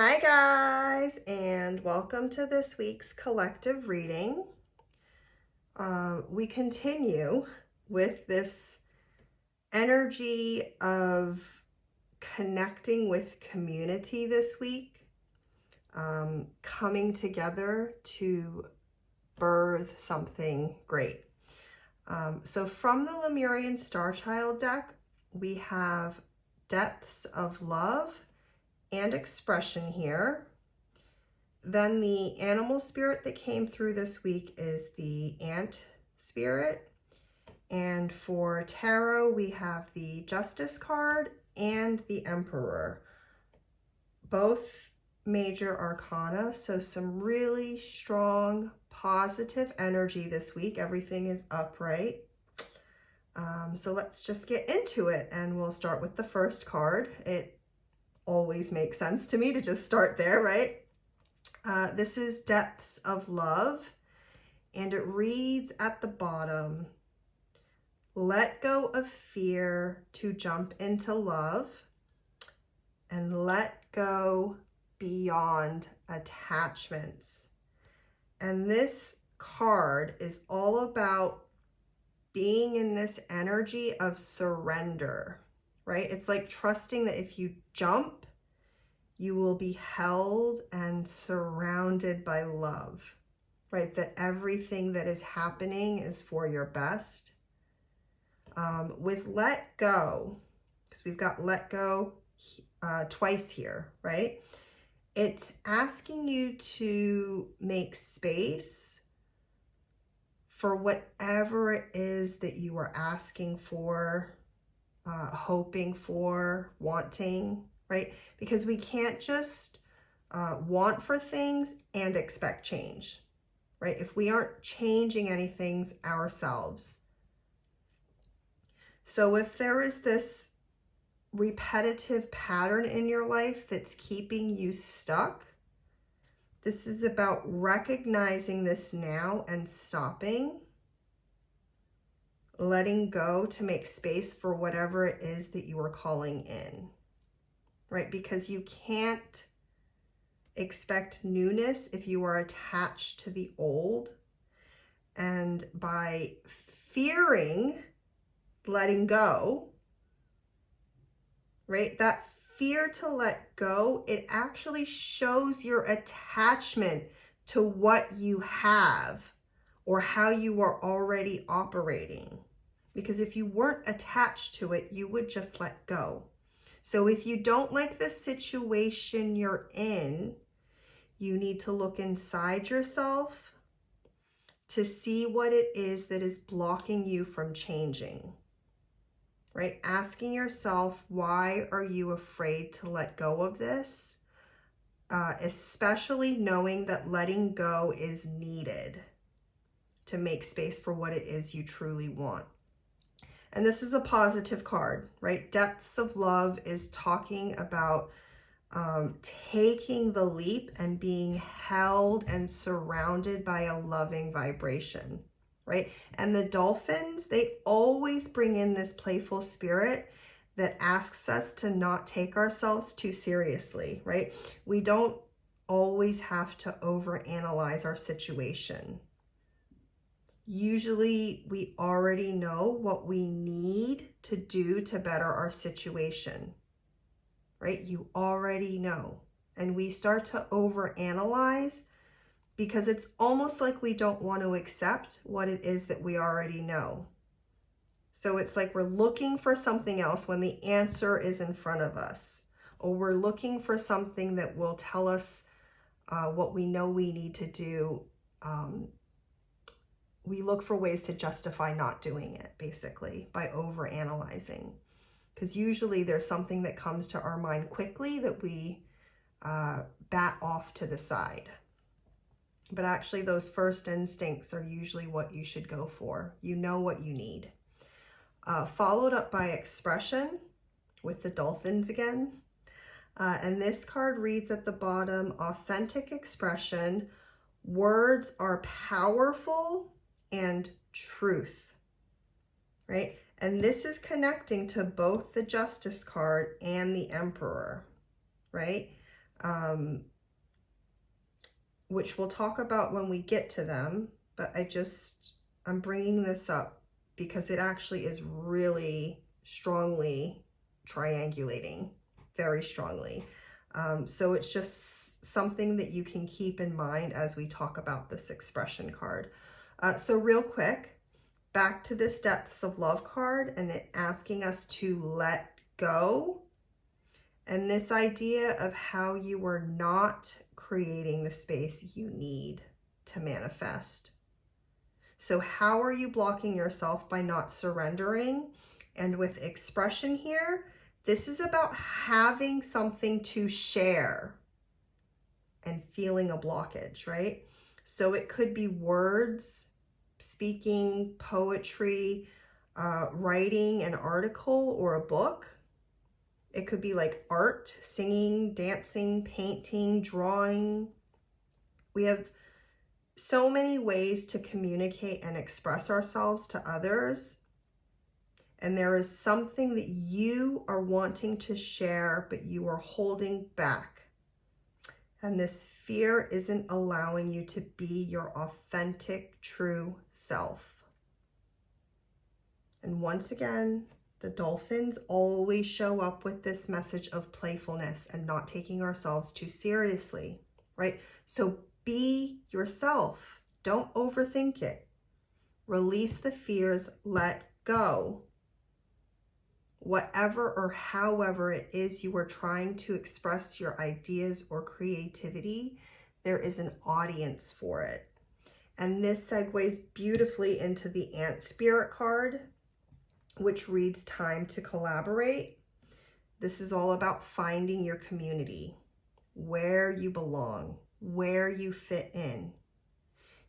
Hi guys, and welcome to this week's collective reading. We continue with this energy of connecting with community this week, coming together to birth something great. So from the Lemurian Star Child deck, we have Depths of Love and Expression here. Then the animal spirit that came through this week is the ant spirit. And for tarot, we have the Justice card and the Emperor. Both major arcana, so some really strong, positive energy this week. Everything is upright. So let's just get into it, and we'll start with the first card. It always makes sense to me to just start there, right? This is Depths of Love, and it reads at the bottom, let go of fear to jump into love, and let go beyond attachments. And this card is all about being in this energy of surrender, right? It's like trusting that if you jump, you will be held and surrounded by love, right? That everything that is happening is for your best. With let go, because we've got let go twice here, right? It's asking you to make space for whatever it is that you are asking for, hoping for, wanting, right? Because we can't just want for things and expect change, right? If we aren't changing anything ourselves. So if there is this repetitive pattern in your life that's keeping you stuck, this is about recognizing this now and stopping, letting go to make space for whatever it is that you are calling in, right? Because you can't expect newness if you are attached to the old. And by fearing letting go, right? That fear to let go, it actually shows your attachment to what you have or how you are already operating. Because if you weren't attached to it, you would just let go. So if you don't like the situation you're in, you need to look inside yourself to see what it is that is blocking you from changing. Right? Asking yourself, why are you afraid to let go of this? Especially knowing that letting go is needed to make space for what it is you truly want. And this is a positive card, right? Depths of Love is talking about taking the leap and being held and surrounded by a loving vibration. Right? And the dolphins, they always bring in this playful spirit that asks us to not take ourselves too seriously, right? We don't always have to overanalyze our situation. Usually we already know what we need to do to better our situation, right? You already know. And we start to overanalyze because it's almost like we don't want to accept what it is that we already know. So it's like we're looking for something else when the answer is in front of us, or we're looking for something that will tell us what we know we need to do. We look for ways to justify not doing it, basically, by overanalyzing. Because usually there's something that comes to our mind quickly that we bat off to the side. But actually those first instincts are usually what you should go for. You know what you need. Followed up by Expression with the dolphins again. And this card reads at the bottom, authentic expression. Words are powerful and truth, right? And this is connecting to both the Justice card and the Emperor, right? which we'll talk about when we get to them, but I'm bringing this up because it actually is really strongly triangulating, very strongly. So it's just something that you can keep in mind as we talk about this expression card. So real quick, back to this Depths of Love card and it asking us to let go. And this idea of how you are not creating the space you need to manifest. So how are you blocking yourself by not surrendering? And with expression here, this is about having something to share and feeling a blockage, right? So it could be words, speaking, poetry, writing an article or a book. It could be like art, singing, dancing, painting, drawing. We have so many ways to communicate and express ourselves to others. And there is something that you are wanting to share, but you are holding back. And this fear isn't allowing you to be your authentic, true self. And once again, the dolphins always show up with this message of playfulness and not taking ourselves too seriously, right? So be yourself. Don't overthink it. Release the fears, let go. Whatever or however it is you are trying to express your ideas or creativity, there is an audience for it. And this segues beautifully into the Ant Spirit card, which reads Time to Collaborate. This is all about finding your community, where you belong, where you fit in.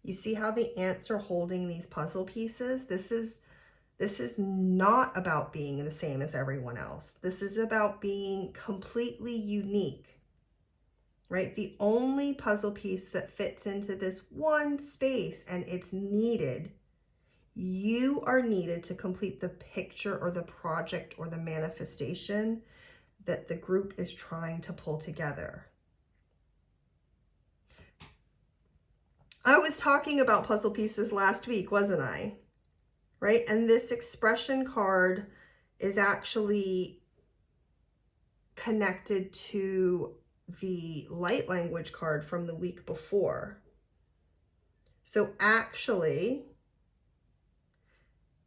You see how the ants are holding these puzzle pieces? This is not about being the same as everyone else. This is about being completely unique, right? The only puzzle piece that fits into this one space, and it's needed. You are needed to complete the picture or the project or the manifestation that the group is trying to pull together. I was talking about puzzle pieces last week, wasn't I? Right? And this expression card is actually connected to the light language card from the week before. So actually,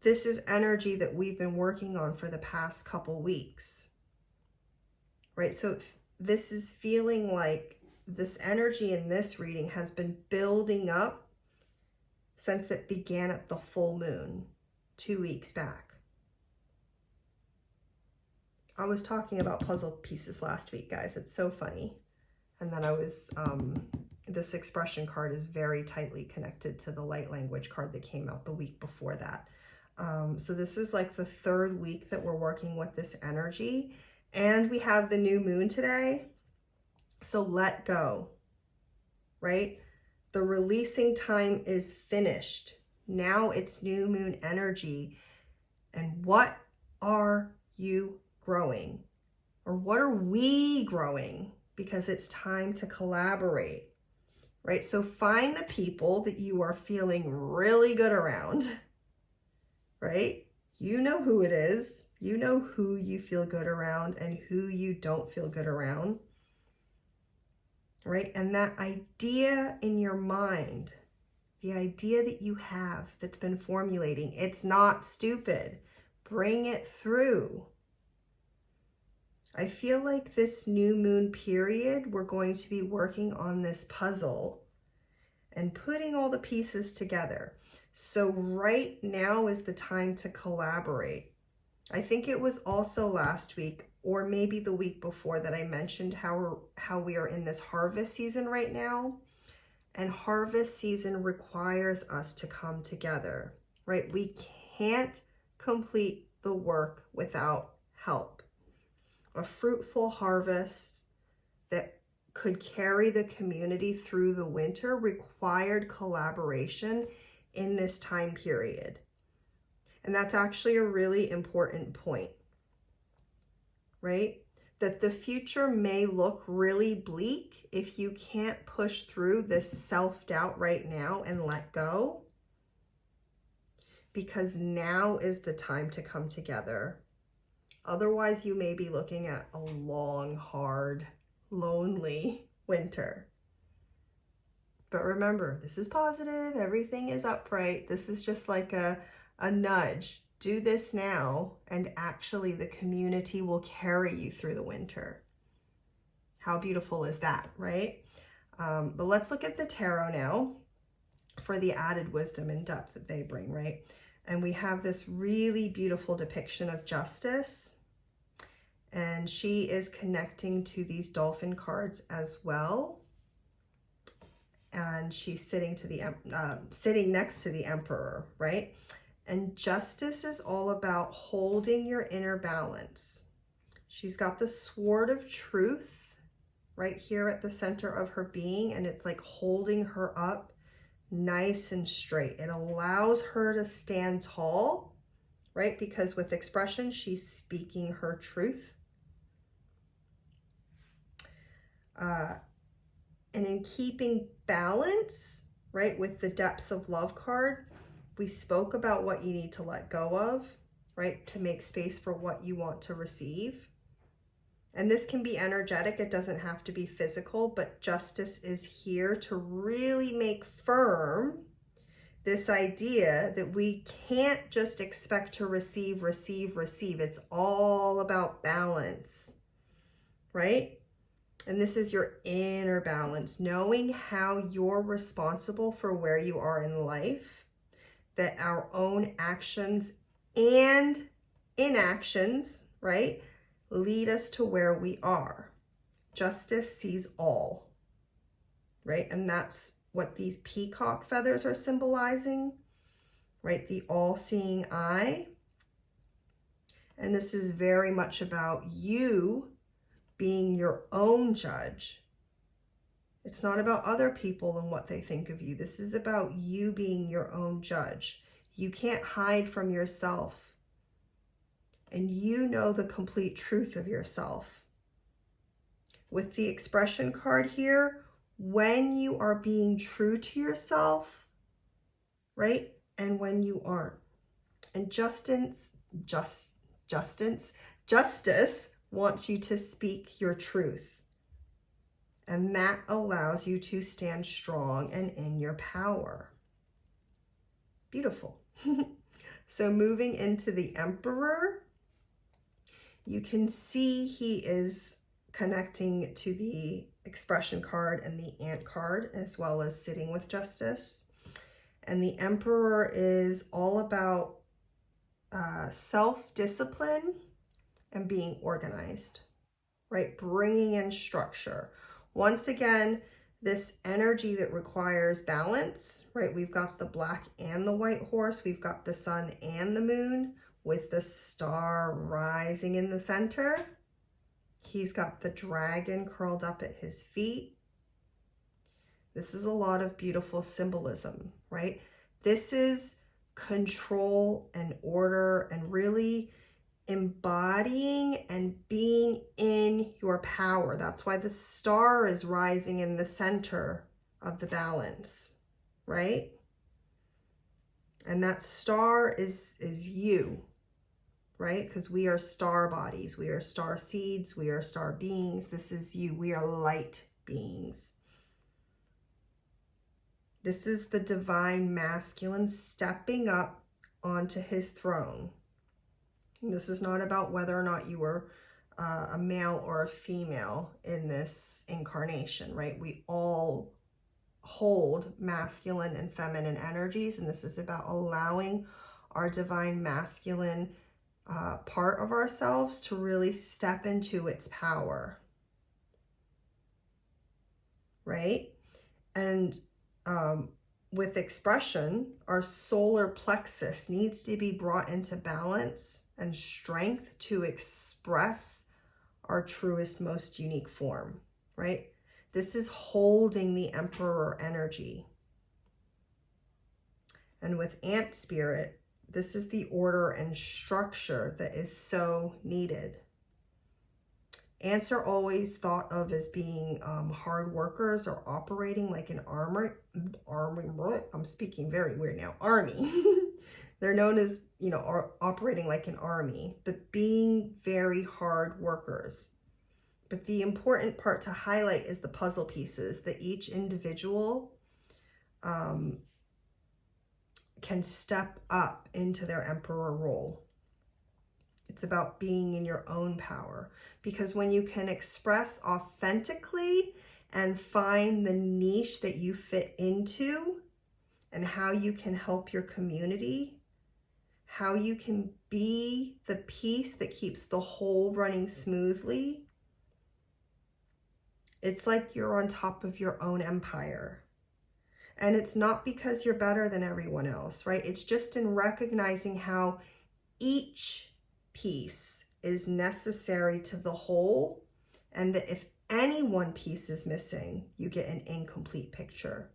this is energy that we've been working on for the past couple weeks, right? So this is feeling like this energy in this reading has been building up since it began at the full moon 2 weeks back. I was talking about puzzle pieces last week, guys. It's so funny. And then this expression card is very tightly connected to the light language card that came out the week before that. So this is like the third week that we're working with this energy, and we have the new moon today. So let go, right? The releasing time is finished. Now it's new moon energy. And what are you growing? Or what are we growing? Because it's time to collaborate, right? So find the people that you are feeling really good around. Right? You know who it is. You know who you feel good around and who you don't feel good around. Right? And that idea in your mind, the idea that you have that's been formulating, it's not stupid. Bring it through. I feel like this new moon period, we're going to be working on this puzzle and putting all the pieces together. So right now is the time to collaborate. I think it was also last week or maybe the week before that I mentioned how we are in this harvest season right now. And harvest season requires us to come together, right? We can't complete the work without help. A fruitful harvest that could carry the community through the winter required collaboration in this time period. And that's actually a really important point, right? that the future may look really bleak if you can't push through this self-doubt right now and let go, because now is the time to come together. Otherwise, you may be looking at a long, hard, lonely winter. But remember, this is positive. Everything is upright. This is just like a nudge. Do this now, and actually the community will carry you through the winter. How beautiful is that, right? But let's look at the tarot now for the added wisdom and depth that they bring, right? And we have this really beautiful depiction of Justice. And she is connecting to these dolphin cards as well. And she's sitting next to the Emperor, right? And Justice is all about holding your inner balance. She's got the Sword of Truth right here at the center of her being, and it's like holding her up nice and straight. It allows her to stand tall, right? Because with expression, she's speaking her truth. And in keeping balance, right, with the Depths of Love card, we spoke about what you need to let go of, right, to make space for what you want to receive. And this can be energetic. It doesn't have to be physical, but Justice is here to really make firm this idea that we can't just expect to receive. It's all about balance, right? And this is your inner balance, knowing how you're responsible for where you are in life, that our own actions and inactions, right, lead us to where we are. Justice sees all, right? And that's what these peacock feathers are symbolizing, right? The all-seeing eye. And this is very much about you being your own judge. It's not about other people and what they think of you. This is about you being your own judge. You can't hide from yourself. And you know the complete truth of yourself. With the expression card here, when you are being true to yourself, right? And when you aren't. And Justice wants you to speak your truth. And that allows you to stand strong and in your power. Beautiful. So moving into the Emperor, you can see he is connecting to the expression card and the ant card, as well as sitting with Justice. And the Emperor is all about self-discipline and being organized, right? Bringing in structure. Once again, this energy that requires balance, right? We've got the black and the white horse. We've got the sun and the moon with the star rising in the center. He's got the dragon curled up at his feet. This is a lot of beautiful symbolism, right? This is control and order and really embodying and being in your power. That's why the star is rising in the center of the balance, right? And that star is you, right? Because we are star bodies, we are star seeds, we are star beings. This is you. We are light beings. This is the divine masculine stepping up onto his throne. This is not about whether or not you were a male or a female in this incarnation, right? We all hold masculine and feminine energies, and this is about allowing our divine masculine part of ourselves to really step into its power, right? And with expression, our solar plexus needs to be brought into balance and strength to express our truest, most unique form, right? This is holding the Emperor energy. And with Ant Spirit, this is the order and structure that is so needed. Ants are always thought of as being hard workers or operating like an army. I'm speaking very weird now. Army. They're known as, you know, operating like an army, but being very hard workers. But the important part to highlight is the puzzle pieces that each individual can step up into their emperor role. It's about being in your own power, because when you can express authentically and find the niche that you fit into and how you can help your community, how you can be the piece that keeps the whole running smoothly, it's like you're on top of your own empire. And it's not because you're better than everyone else, right? It's just in recognizing how each piece is necessary to the whole, and that if any one piece is missing, you get an incomplete picture,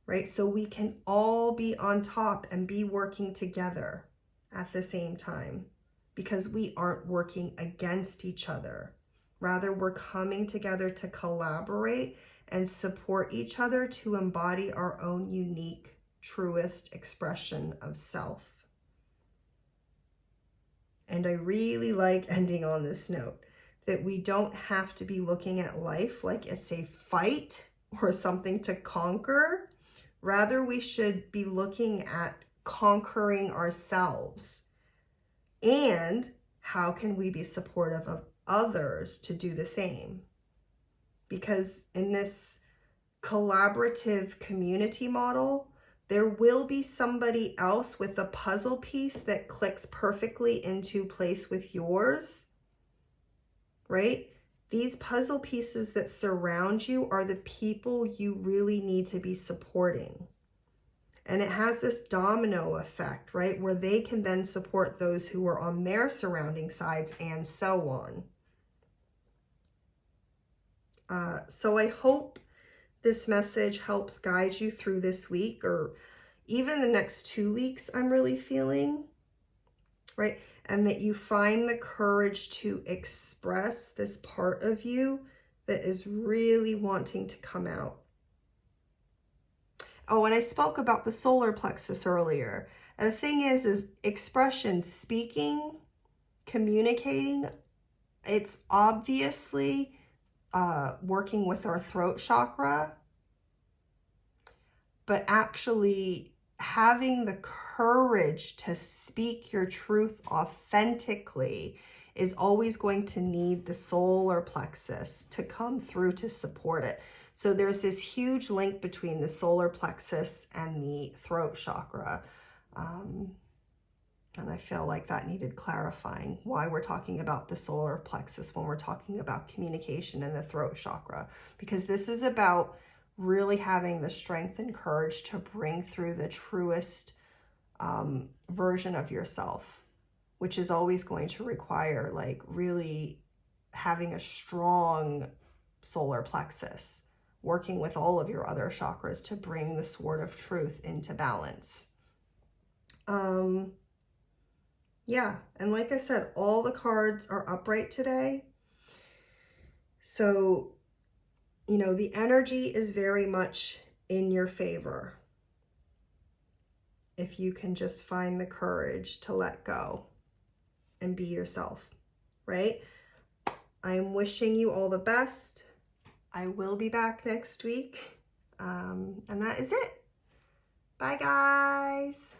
right? So we can all be on top and be working together at the same time, because we aren't working against each other. Rather, we're coming together to collaborate and support each other to embody our own unique, truest expression of self. And I really like ending on this note, that we don't have to be looking at life like it's a fight or something to conquer. Rather, we should be looking at conquering ourselves. And how can we be supportive of others to do the same? Because in this collaborative community model, there will be somebody else with a puzzle piece that clicks perfectly into place with yours, right? These puzzle pieces that surround you are the people you really need to be supporting. And it has this domino effect, right? Where they can then support those who are on their surrounding sides and so on. So I hope this message helps guide you through this week, or even the next 2 weeks I'm really feeling, right? And that you find the courage to express this part of you that is really wanting to come out. Oh, and I spoke about the solar plexus earlier. And the thing is expression, speaking, communicating, it's obviously working with our throat chakra, but actually having the courage to speak your truth authentically is always going to need the solar plexus to come through to support it. So there's this huge link between the solar plexus and the throat chakra. And I feel like that needed clarifying, why we're talking about the solar plexus when we're talking about communication and the throat chakra, because this is about really having the strength and courage to bring through the truest version of yourself, which is always going to require like really having a strong solar plexus, working with all of your other chakras to bring the sword of truth into balance. Yeah, and like I said, all the cards are upright today. So, you know, the energy is very much in your favor. If you can just find the courage to let go and be yourself, right? I'm wishing you all the best. I will be back next week. And that is it. Bye, guys.